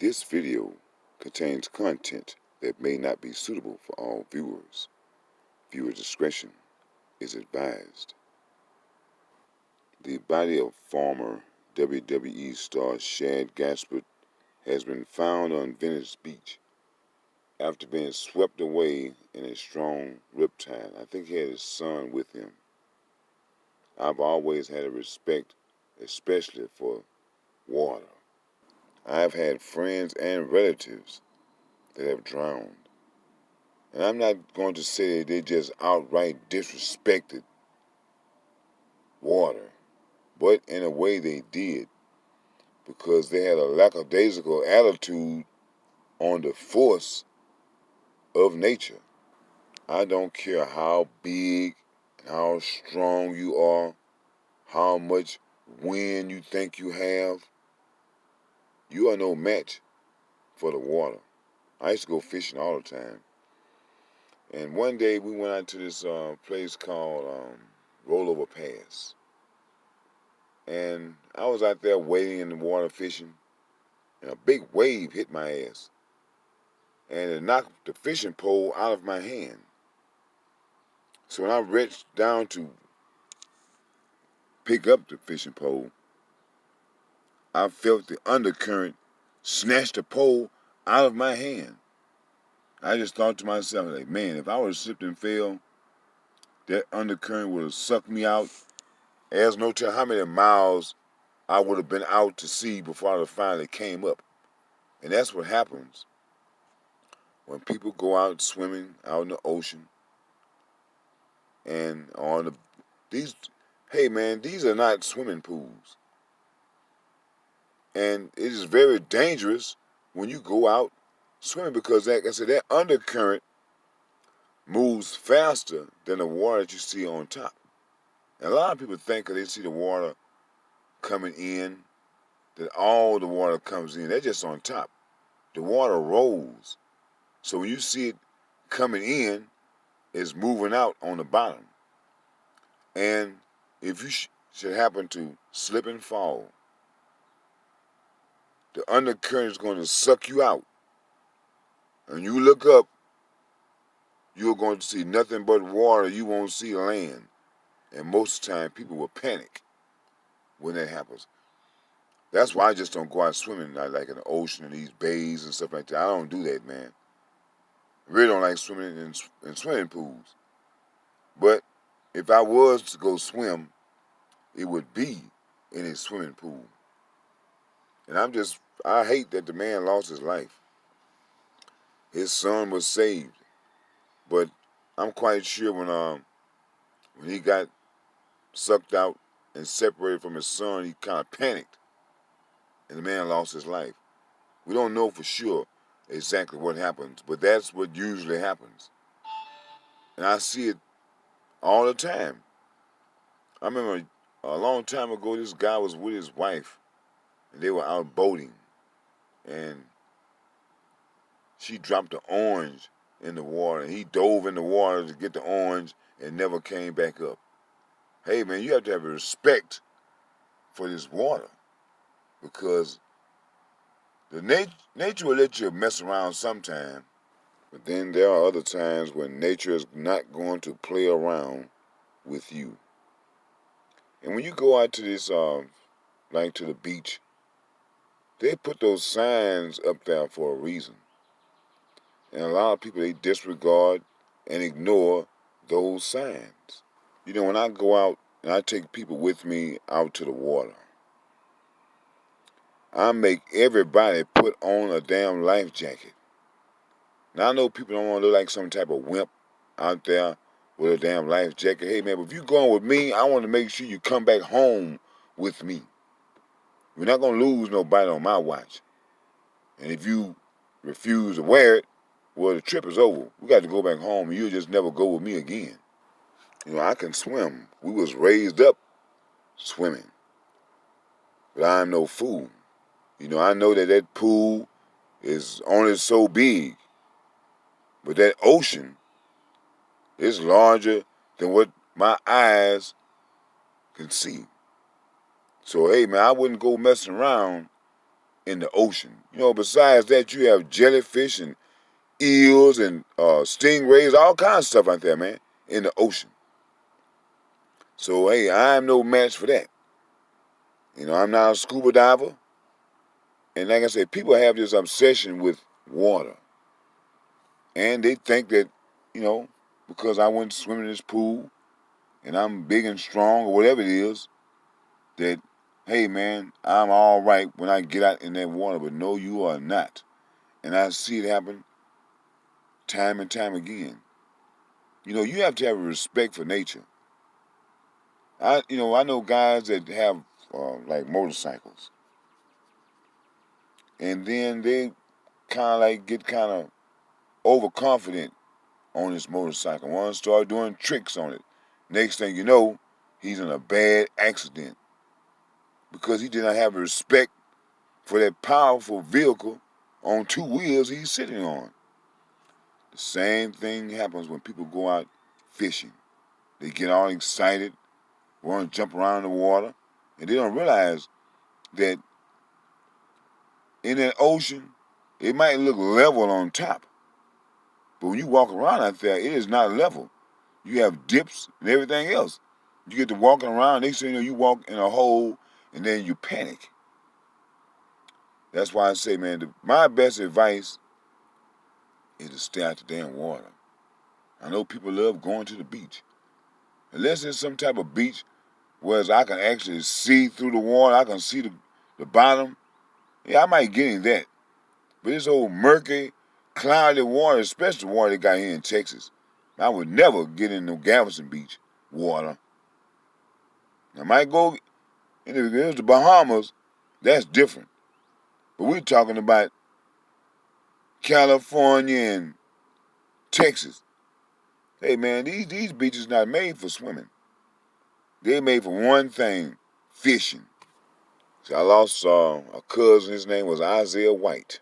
This video contains content that may not be suitable for all viewers. Viewer discretion is advised. The body of former WWE star Shad Gaspard has been found on Venice Beach after being swept away in a strong riptide. I think he had his son with him. I've always had a respect, especially for water. I've had friends and relatives that have drowned. And I'm not going to say that they just outright disrespected water, but in a way they did, because they had a lackadaisical attitude on the force of nature. I don't care how big and how strong you are, how much wind you think you have, you are no match for the water. I used to go fishing all the time. And one day we went out to this place called Rollover Pass. And I was out there wading in the water fishing, and a big wave hit my ass. And it knocked the fishing pole out of my hand. So when I reached down to pick up the fishing pole, I felt the undercurrent snatch the pole out of my hand. I just thought to myself, like, man, if I would have slipped and fell, that undercurrent would have sucked me out. There's no telling how many miles I would have been out to sea before I finally came up. And that's what happens when people go out swimming out in the ocean and on these. Hey man, these are not swimming pools, and it is very dangerous when you go out swimming because, like I said, that undercurrent moves faster than the water that you see on top. And a lot of people think that they see the water coming in, that all the water comes in. They're just on top. The water rolls. So when you see it coming in, it's moving out on the bottom. And if you should happen to slip and fall, the undercurrent is going to suck you out. And you look up, you're going to see nothing but water. You won't see land. And most of the time, people will panic when that happens. That's why I just don't go out swimming like in the ocean and these bays and stuff like that. I don't do that, man. I really don't like swimming in swimming pools. But if I was to go swim, it would be in a swimming pool. And I hate that the man lost his life. His son was saved. But I'm quite sure when he got sucked out and separated from his son, he kind of panicked. And the man lost his life. We don't know for sure exactly what happens, but that's what usually happens. And I see it all the time. I remember a long time ago, this guy was with his wife, and they were out boating, and she dropped an orange in the water, and he dove in the water to get the orange and never came back up. Hey, man, you have to have a respect for this water, because the nature will let you mess around sometime, but then there are other times when nature is not going to play around with you. And when you go out to this, like to the beach, they put those signs up there for a reason. And a lot of people, they disregard and ignore those signs. You know, when I go out and I take people with me out to the water, I make everybody put on a damn life jacket. Now, I know people don't want to look like some type of wimp out there with a damn life jacket. Hey, man, but if you're going with me, I want to make sure you come back home with me. We're not going to lose nobody on my watch. And if you refuse to wear it, well, the trip is over. We got to go back home, and you'll just never go with me again. You know, I can swim. We was raised up swimming. But I'm no fool. You know, I know that that pool is only so big. But that ocean is larger than what my eyes can see. So, hey, man, I wouldn't go messing around in the ocean. Besides that, you have jellyfish and eels and stingrays, all kinds of stuff out there, man, in the ocean. So, hey, I'm no match for that. I'm not a scuba diver. And like I said, people have this obsession with water. And they think that, you know, because I went swimming in this pool and I'm big and strong or whatever it is, that, hey, man, I'm all right when I get out in that water. But no, you are not. And I see it happen time and time again. You have to have a respect for nature. I know guys that have like motorcycles, and then they kind of like get kind of overconfident on his motorcycle. Want to start doing tricks on it. Next thing you know, he's in a bad accident because he did not have respect for that powerful vehicle on two wheels he's sitting on. The same thing happens when people go out fishing. They get all excited, want to jump around in the water, and they don't realize that in that ocean, it might look level on top, but when you walk around out there, it is not level. You have dips and everything else. You get to walking around, next thing you know, you walk in a hole, and then you panic. That's why I say, man, my best advice is to stay out the damn water. I know people love going to the beach. Unless it's some type of beach where I can actually see through the water, I can see the bottom, yeah, I might get in that. But this old murky, cloudy water, especially the water they got here in Texas, I would never get in no Galveston Beach water. I might go, and if it was the Bahamas, that's different. But we're talking about California and Texas. Hey, man, these beaches not made for swimming. They made for one thing, fishing. So I lost a cousin, his name was Isaiah White.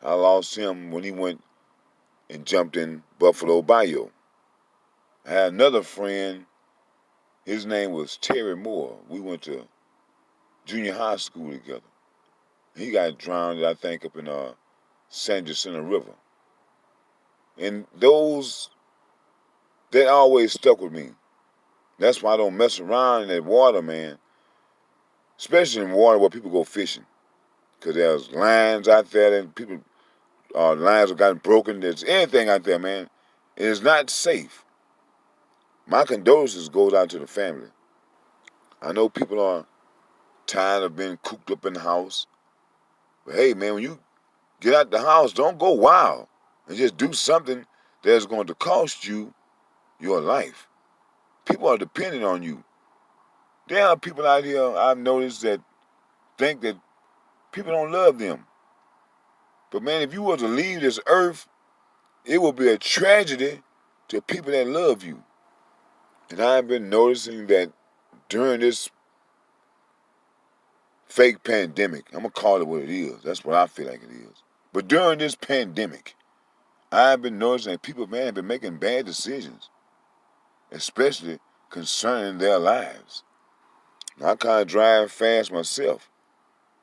I lost him when he went and jumped in Buffalo Bayou. I had another friend, his name was Terry Moore. We went to junior high school together. He got drowned, I think, up in San Jacinto River. And that always stuck with me. That's why I don't mess around in that water, man. Especially in water where people go fishing. Because there's lines out there and people, lines have gotten broken. There's anything out there, man. It is not safe. My condolences goes out to the family. I know people are tired of being cooped up in the house. But hey, man, when you get out the house, don't go wild. And just do something that's going to cost you your life. People are depending on you. There are people out here I've noticed that think that people don't love them. But man, if you were to leave this earth, it will be a tragedy to people that love you. And I've been noticing that during this fake pandemic, I'm going to call it what it is. That's what I feel like it is. But during this pandemic, I've been noticing that people, man, have been making bad decisions, especially concerning their lives. Now, I kind of drive fast myself,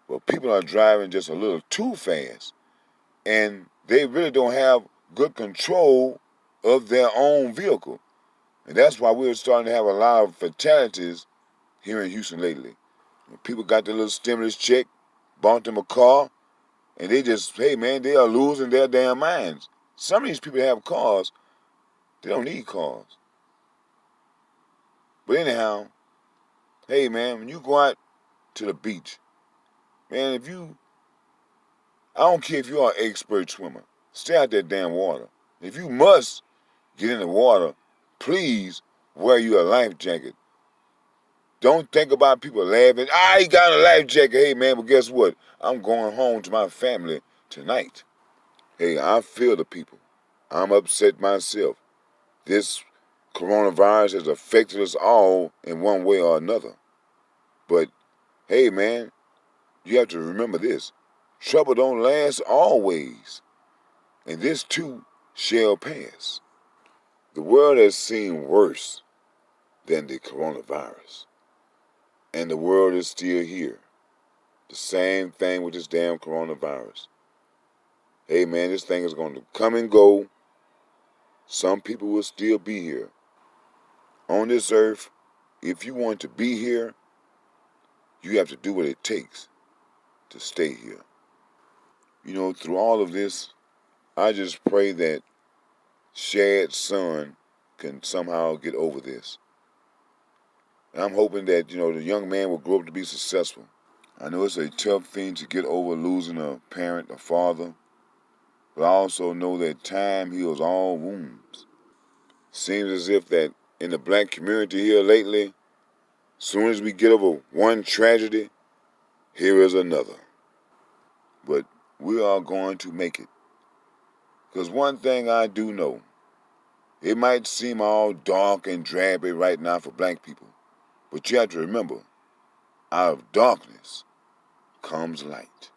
but people are driving just a little too fast, and they really don't have good control of their own vehicle. And that's why we're starting to have a lot of fatalities here in Houston lately. When people got their little stimulus check, bought them a car, and they just, hey man, they are losing their damn minds. Some of these people have cars, they don't need cars. But anyhow, hey man, when you go out to the beach, man, I don't care if you are an expert swimmer, stay out that damn water. If you must get in the water, please wear you a life jacket. Don't think about people laughing. He got a life jacket. Hey, man, but guess what? I'm going home to my family tonight. Hey, I feel the people. I'm upset myself. This coronavirus has affected us all in one way or another. But, hey, man, you have to remember this. Trouble don't last always. And this too shall pass. The world has seen worse than the coronavirus. And the world is still here. The same thing with this damn coronavirus. Hey man, this thing is going to come and go. Some people will still be here. On this earth, if you want to be here, you have to do what it takes to stay here. You know, through all of this, I just pray that Shad's son can somehow get over this. And I'm hoping that, the young man will grow up to be successful. I know it's a tough thing to get over losing a parent, a father, but I also know that time heals all wounds. Seems as if that in the black community here lately, soon as we get over one tragedy, here is another. But we are going to make it. Because one thing I do know, it might seem all dark and drabby right now for black people, but you have to remember, out of darkness comes light.